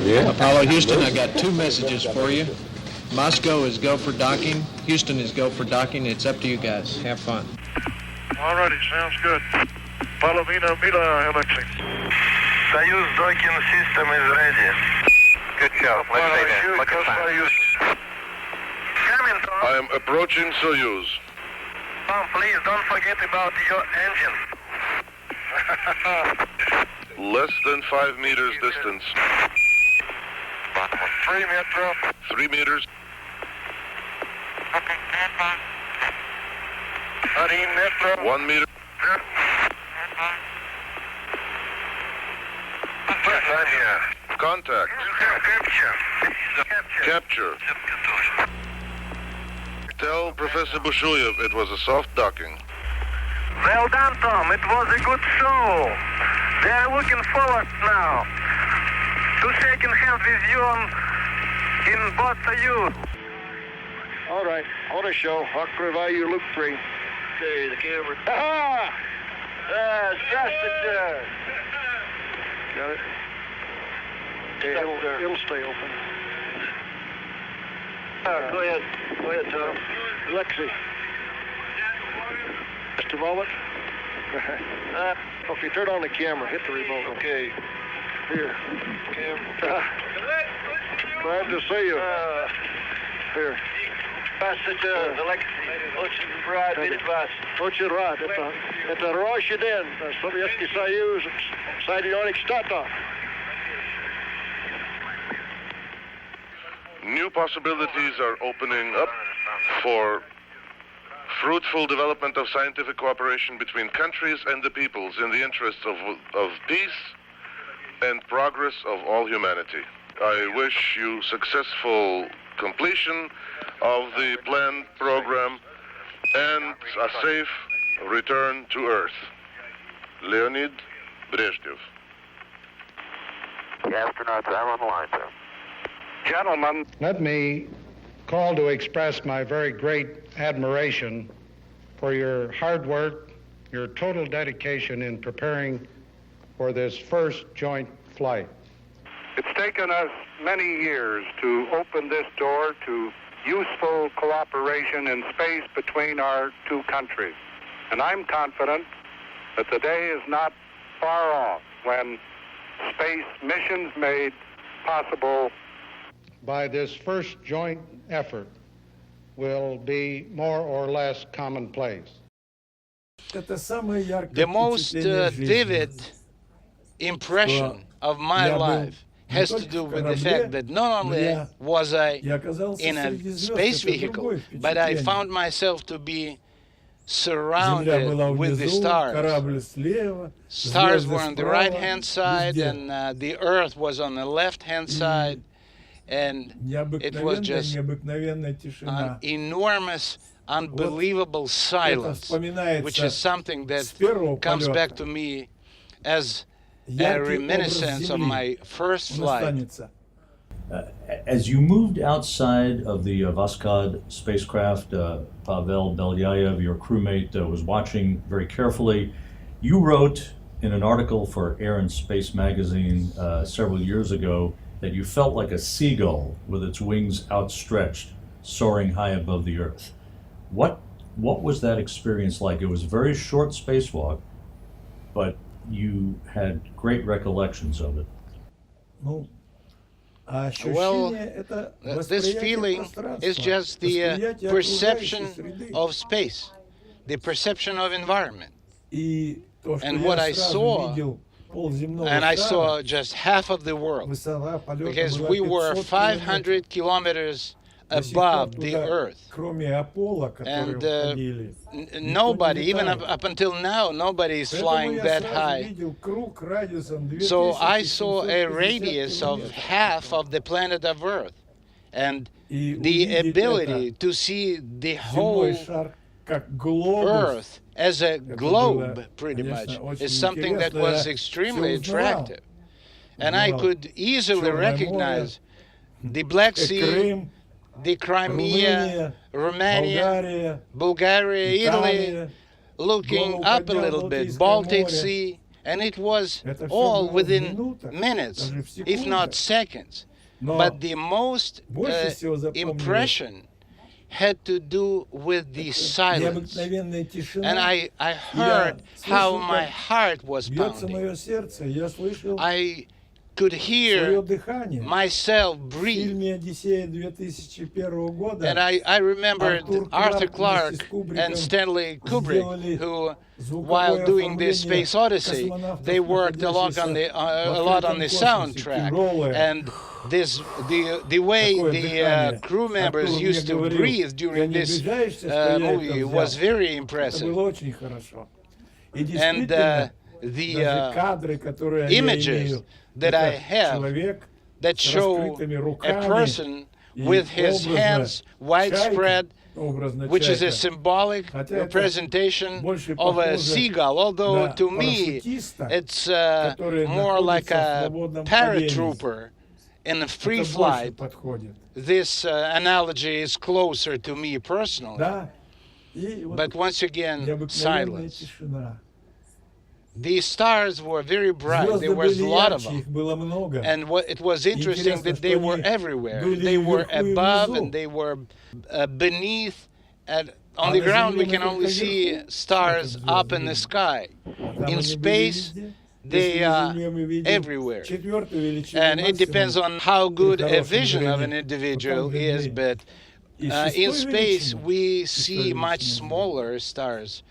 Apollo Houston, I got two messages for you. Moscow is go for docking. Houston is go for docking. It's up to you guys. Have fun. All righty, sounds good. Palovina Mila, Alexei. Soyuz docking system is ready. Good job. Let's say that. Look at that. Coming, Tom. I am approaching Soyuz. Tom, please don't forget about your engine. Less than 5 meters distance. 3 meters. 3 meters. 13 meters. 1 meter. Contact. Capture. Tell Professor Bushuyev it was a soft docking. Well done, Tom. It was a good show. They are looking forward now to shaking hands with you in both Soyuz. All right, auto show. Открываю loop 3. Okay, the camera. Aha! Здравствуйте. Got it? Okay, It'll stay open. Go ahead. Go ahead, Tom. Alexei. Just a moment. Okay, turn on the camera. Hit the remote. Okay. Here. Camera. Glad to see you. Here. Здравствуйте, Алексей. Очень рад видеть вас. Очень рад. Это роща день. Советский Союз, Соединенных Штатов. New possibilities are opening up for fruitful development of scientific cooperation between countries and the peoples in the interests of peace and progress of all humanity. I wish you successful completion of the planned program and a safe return to Earth. Leonid Brezhnev. The astronauts are on the line, sir. Gentlemen, let me call to express my very great admiration for your hard work, your total dedication in preparing for this first joint flight. It's taken us many years to open this door to useful cooperation in space between our two countries. And I'm confident that the day is not far off when space missions made possible by this first joint effort will be more or less commonplace. The most vivid impression of my life has to do with the fact that not only was I in a space vehicle, but I found myself to be surrounded with the stars. Stars were on the right-hand side, and the Earth was on the left-hand side, and it was just an enormous, unbelievable silence, which is something that comes back to me as a reminiscence of my first flight. As you moved outside of the Voskhod spacecraft, Pavel Belyayev, your crewmate, was watching very carefully. You wrote in an article for Air and Space magazine several years ago that you felt like a seagull with its wings outstretched, soaring high above the Earth. What was that experience like? It was a very short spacewalk, but you had great recollections of it. Well, this feeling is just the perception of space, the perception of environment. And what I saw, and I saw just half of the world, because we were 500 kilometers above the Earth. And nobody, even up until now, nobody is flying that high. So I saw a radius of half of the planet of Earth. And the ability to see the whole Earth as a globe, pretty much, is something that was extremely attractive. And I could easily recognize the Black Sea, the Crimea, Romania, Bulgaria, Italy, looking up a little bit, Baltic Sea, And it was Это всё all было в within минутах, minutes, даже в if not секундах. seconds. Но But the most больше всего запомнилось impression had to do with the silence. необыкновенная тишина. And I Я heard how слышал, my как heart was бьется pounding. мое сердце. Я слышал I could свое hear дыхание. myself В breathe. фильме «Одиссея» 2001 года And I remembered Arthur Clarke вместе с Кубриком and Stanley Kubrick, who, звуковое while doing the оформление Space Odyssey, космонавтов, they worked a lot on the находящихся в открытом космосе, soundtrack. тяжелое. And the way Такое the дыхание. crew members Артур мне used to говорил, breathe ты during не this обижаешься, что я это movie взял? was very Это impressive. было очень хорошо. И And действительно, the даже кадры, которые я images имею, that I это have человек that с show раскрытыми a руками person и with his образно hands widespread, образно which is a чайка. symbolic Хотя это representation больше of a похоже seagull, although на to me парашютиста, it's который more like находится в a свободном paratrooper in a free Это больше flight. подходит. This analogy is closer to me personally. Да? И вот But once again, необыкновенная silence. тишина. The stars were very bright. Звезды There was a были lot of ярче, them. их было много. And it was interesting Интересно, that they что were они everywhere. были They were вверху и above внизу. and they were beneath. And on А the на ground we Земле can мы only только see вверху stars смотрим up звезды in the видим. sky. Там In они были space, везде. they Если на are Земле мы видим everywhere. четвертую величину And it depends максимум, on how good a хорошем vision of an зрении, individual то там is, виднее. but И in шестой space величины, we шестой see much величины smaller stars.